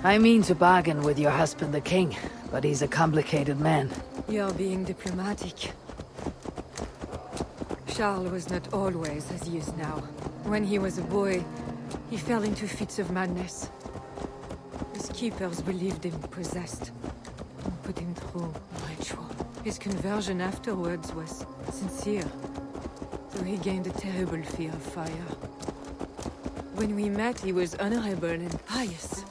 I mean to bargain with your husband the king, but he's a complicated man. You're being diplomatic. Charles was not always as he is now. When he was a boy, he fell into fits of madness. His keepers believed him possessed, and put him through a ritual. His conversion afterwards was sincere, though he gained a terrible fear of fire. When we met, he was honorable and pious.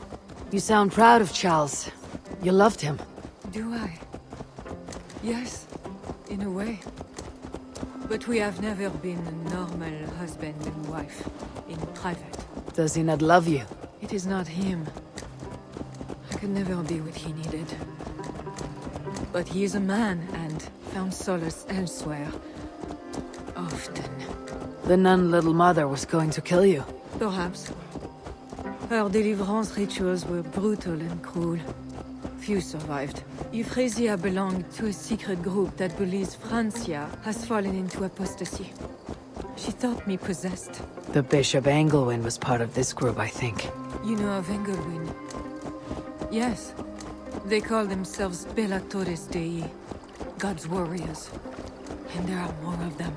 You sound proud of Charles. You loved him. Do I? Yes, in a way. But we have never been a normal husband and wife, in private. Does he not love you? It is not him. I could never be what he needed. But he is a man, and found solace elsewhere. Often. The nun little mother was going to kill you. Perhaps. Her deliverance rituals were brutal and cruel. Few survived. Euphrasia belonged to a secret group that believes Francia has fallen into apostasy. She thought me possessed. The Bishop Engelwin was part of this group, I think. You know of Engelwin? Yes. They call themselves Bellatores Dei, God's warriors. And there are more of them.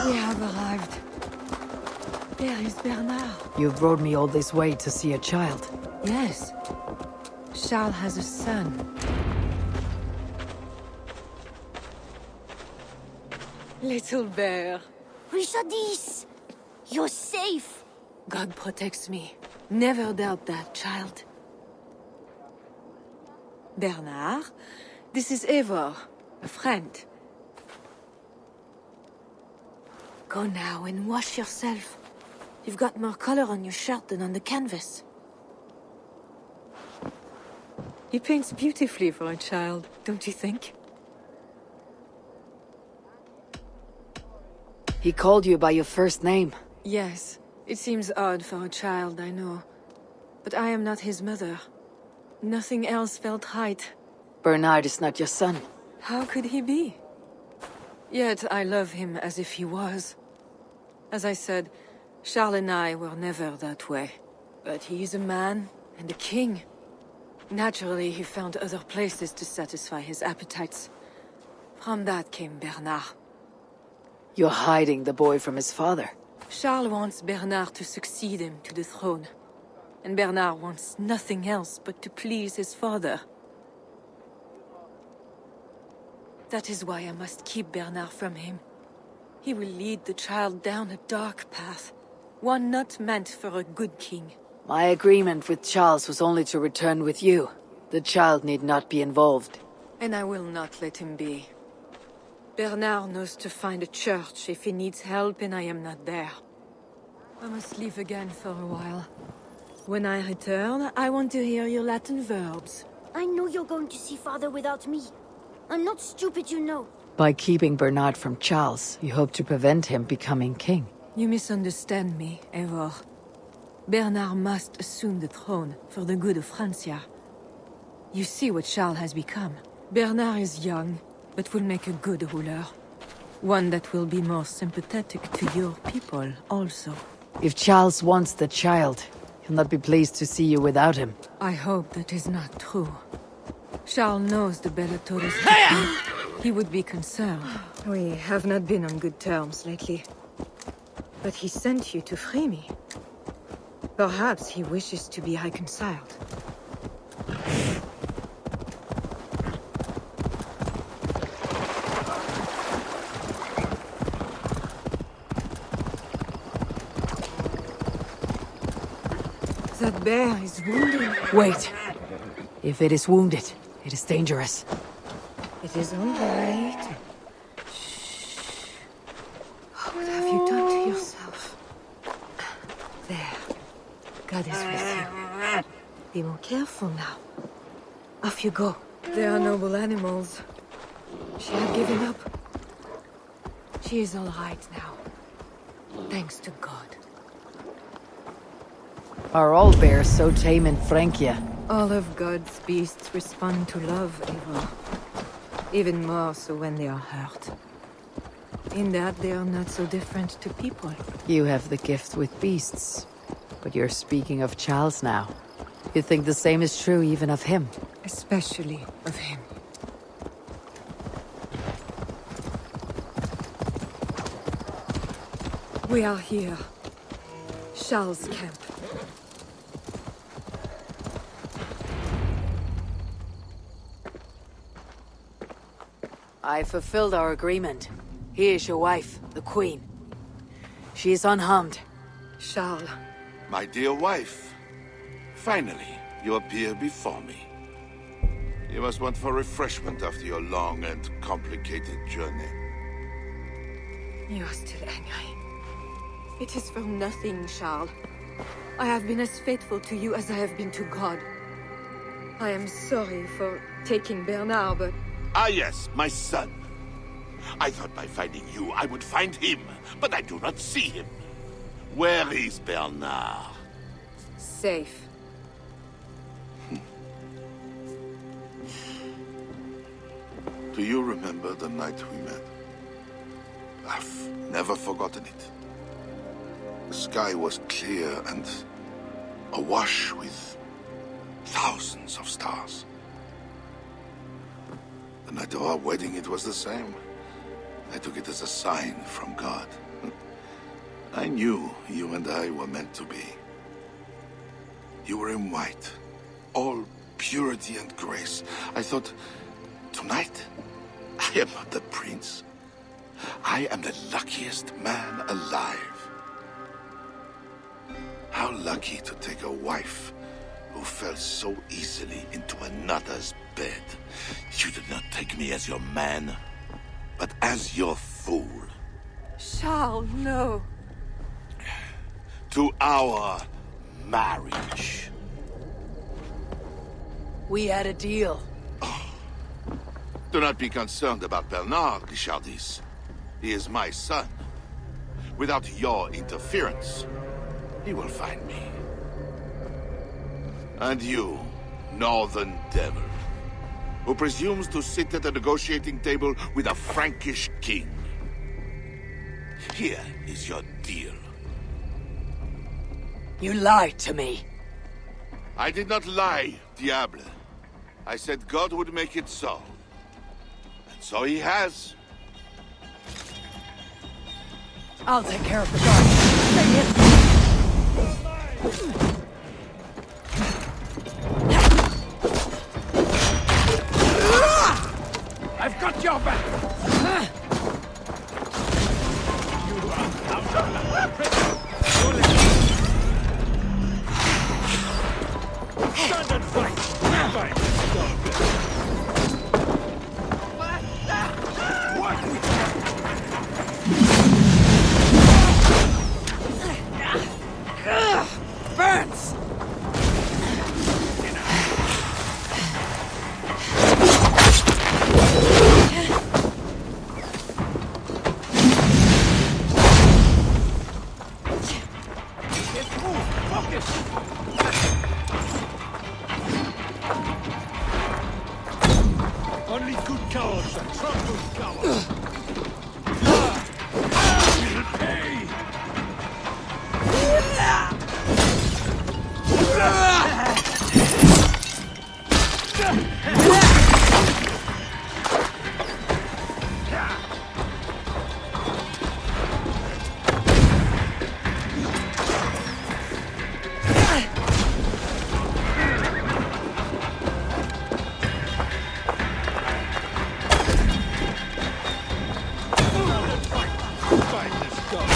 We have arrived. There is Bernard. You've brought me all this way to see a child. Yes. Charles has a son. Little bear. Richardis! You're safe! God protects me. Never doubt that, child. Bernard, this is Eivor, a friend. Go now and wash yourself. You've got more color on your shirt than on the canvas. He paints beautifully for a child, don't you think? He called you by your first name. Yes. It seems odd for a child, I know. But I am not his mother. Nothing else felt right. Bernard is not your son. How could he be? Yet I love him as if he was. As I said, Charles and I were never that way. But he is a man and a king. Naturally, he found other places to satisfy his appetites. From that came Bernard. You're hiding the boy from his father. Charles wants Bernard to succeed him to the throne. And Bernard wants nothing else but to please his father. That is why I must keep Bernard from him. He will lead the child down a dark path. One not meant for a good king. My agreement with Charles was only to return with you. The child need not be involved. And I will not let him be. Bernard knows to find a church if he needs help and I am not there. I must leave again for a while. When I return, I want to hear your Latin verbs. I know you're going to see father without me. I'm not stupid, you know. By keeping Bernard from Charles, you hope to prevent him becoming king. You misunderstand me, Eivor. Bernard must assume the throne for the good of Francia. You see what Charles has become. Bernard is young, but will make a good ruler. One that will be more sympathetic to your people, also. If Charles wants the child, he'll not be pleased to see you without him. I hope that is not true. Charles knows the Bellatores. He would be concerned. We have not been on good terms lately. But he sent you to free me. Perhaps he wishes to be reconciled. That bear is wounded. Wait. If it is wounded, it is dangerous. It is all right. Shh. What have you done to yourself? There. God is with you. Be more careful now. Off you go. They are noble animals. She had given up. She is all right now. Thanks to God. Are all bears so tame in Francia? All of God's beasts respond to love, Eivor. Even more so when they are hurt. In that they are not so different to people. You have the gift with beasts. But you're speaking of Charles now. You think the same is true even of him? Especially of him. We are here. Charles' camp. I fulfilled our agreement. Here is your wife, the Queen. She is unharmed. Charles. My dear wife, finally, you appear before me. You must want for refreshment after your long and complicated journey. You are still angry. It is for nothing, Charles. I have been as faithful to you as I have been to God. I am sorry for taking Bernard, but... Ah yes, my son. I thought by finding you, I would find him, but I do not see him. Where is Bernard? Safe. Do you remember the night we met? I've never forgotten it. The sky was clear and awash with thousands of stars. The night of our wedding, it was the same. I took it as a sign from God. I knew you and I were meant to be. You were in white, all purity and grace. I thought, tonight, I am not the prince. I am the luckiest man alive. How lucky to take a wife who fell so easily into another's bed. You did not take me as your man, but as your fool. Charles, no. To our marriage. We had a deal. Do not be concerned about Bernard, Richardis. He is my son. Without your interference, he will find me. And you, northern devil, who presumes to sit at a negotiating table with a Frankish king. Here is your deal. You lied to me. I did not lie, Diable. I said God would make it so. And so he has. I'll take care of the guard. Stay in. I've got your back! You are out of stand and fight! Fight this dog! Burns! Only good cowards are trampled cowards! Will pay! Find this dog!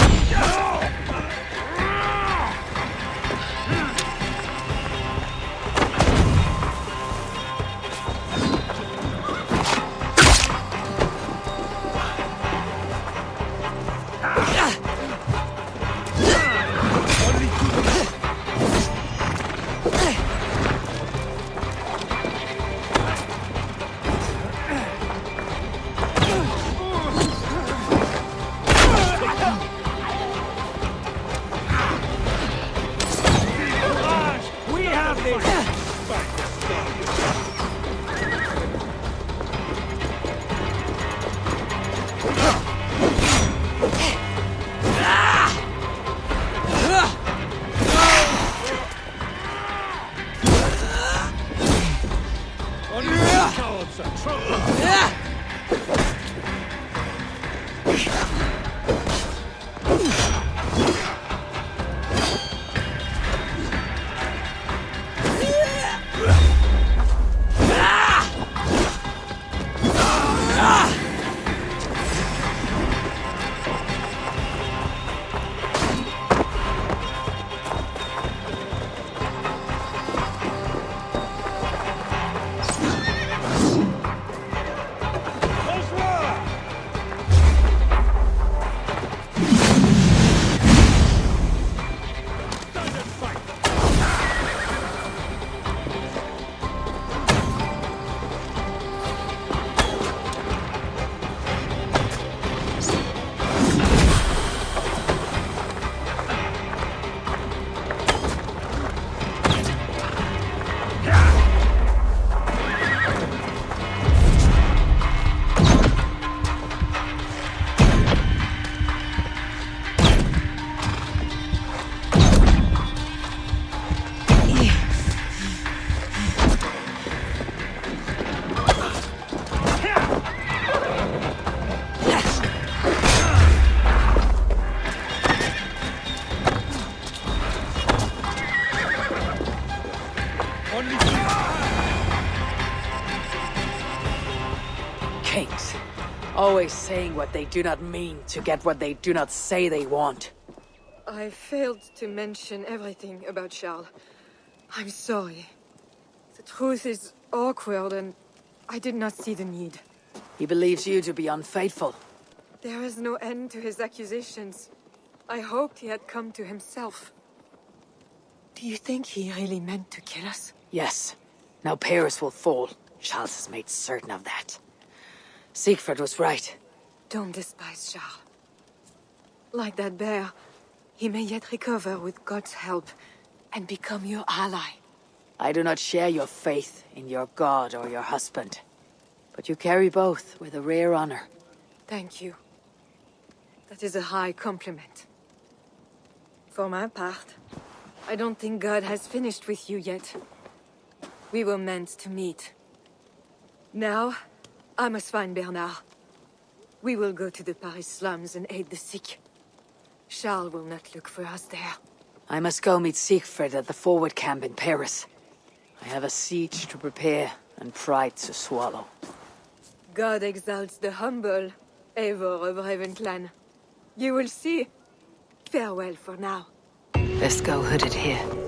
Cowards are trouble. Kings. Always saying what they do not mean to get what they do not say they want. I failed to mention everything about Charles. I'm sorry. The truth is awkward and I did not see the need. He believes you to be unfaithful. There is no end to his accusations. I hoped he had come to himself. Do you think he really meant to kill us? Yes. Now Paris will fall. Charles has made certain of that. Siegfried was right. Don't despise Charles. Like that bear, he may yet recover with God's help and become your ally. I do not share your faith in your god or your husband. But you carry both with a rare honor. Thank you. That is a high compliment. For my part, I don't think God has finished with you yet. We were meant to meet. Now, I must find Bernard. We will go to the Paris slums and aid the sick. Charles will not look for us there. I must go meet Siegfried at the forward camp in Paris. I have a siege to prepare and pride to swallow. God exalts the humble, Eivor of Ravenclan. You will see. Farewell for now. Best go hooded here.